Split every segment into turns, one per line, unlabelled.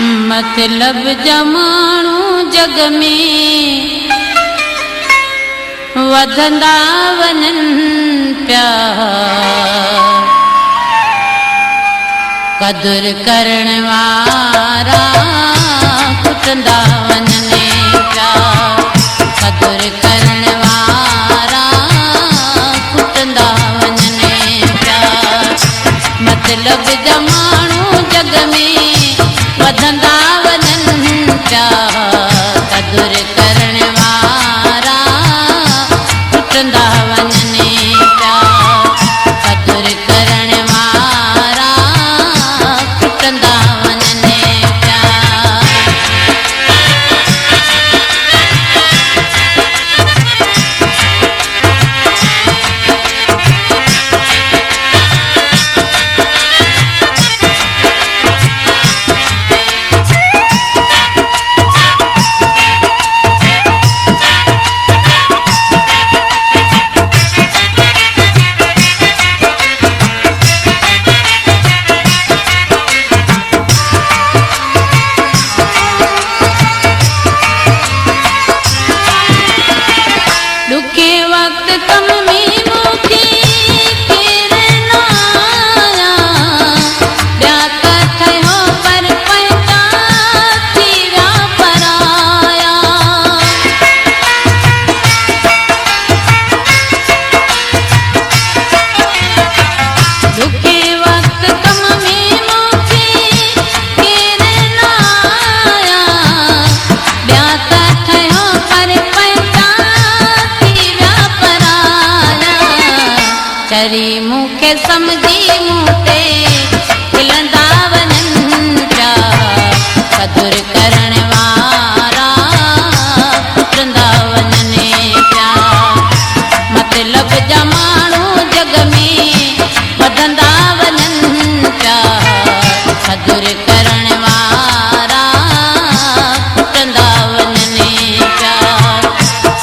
मतलब जमाणू जग में वधंदा वनन प्या कदर करण वारा कुटंदा वनन प्या कदर करण वारा कुटंदा वनन प्या मतलब जमाणू जग में वधंदा वनन प्या कदर करण वारा कुटंदा वनन प्या कदर करण वारा कुटंदा वनन प्या। दुखे वक्त कम में मुखी किरना ब्या कथे हो पर पैसा थीरा पराया दुखे वक्त कम में मुखी किरना ब्या कथे हो पर पैसा चरी मुखे समझी मूते खिलंदा वनन प्या कदर करण वारा कुटंदा वनन प्या मतलब जमाणू जग में वधंदा वनन प्या कदर करण वारा कुटंदा वनन प्या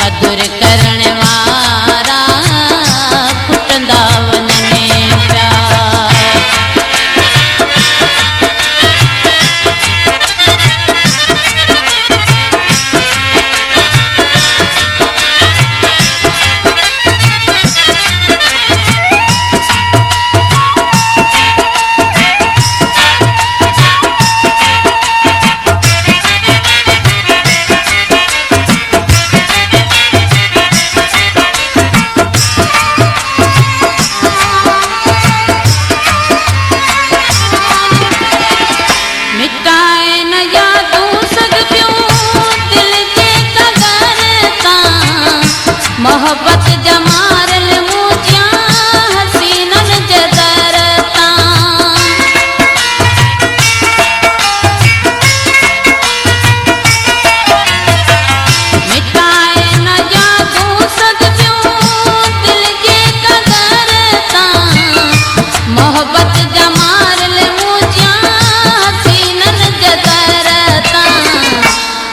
कदर करण वारा कुटंदा वनन प्या। मिटाए न यादूं सद प्यूं दिल जे कदर तां मोहब्बत जमारल मुझिया हसीनन जदर तां मिटाए न यादूं सद प्यूं दिल जे कदर तां मोहब्बत जमारल मुझिया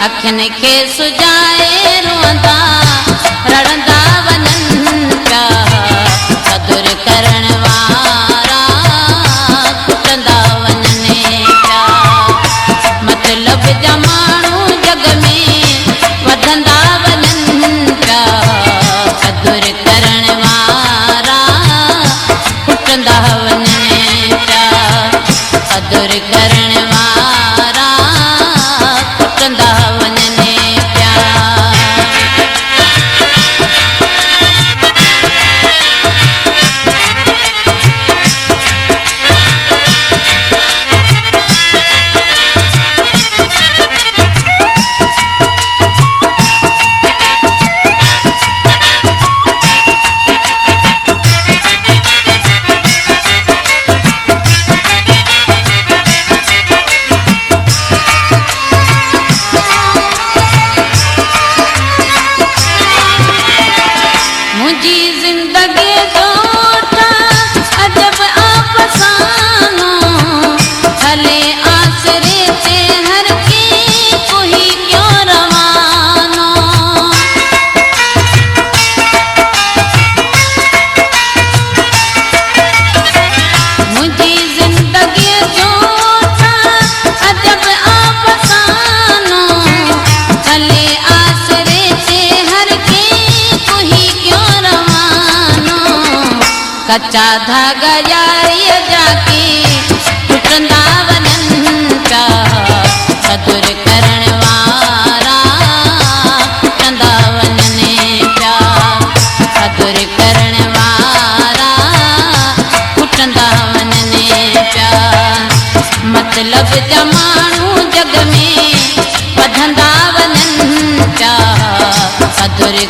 अखिन खे सुजाए रोंदा रड़ंदा वनन प्या कदर करण वारा कुटंदा वनन प्या मतलब जमाणू जग में वधंदा वनन प्या कदर करण वारा कुटंदा वनन प्या कदर करण वारा कुटंदा वनन प्या। कच्चा धागा यारीअ जा की टुटंदा वञनि पिया सदुर करण वारा टुटंदा वञनि पिया सदुर करण वारा टुटंदा वञनि पिया मतलब जा माण्हू जग में वधंदा वञनि पिया सदुर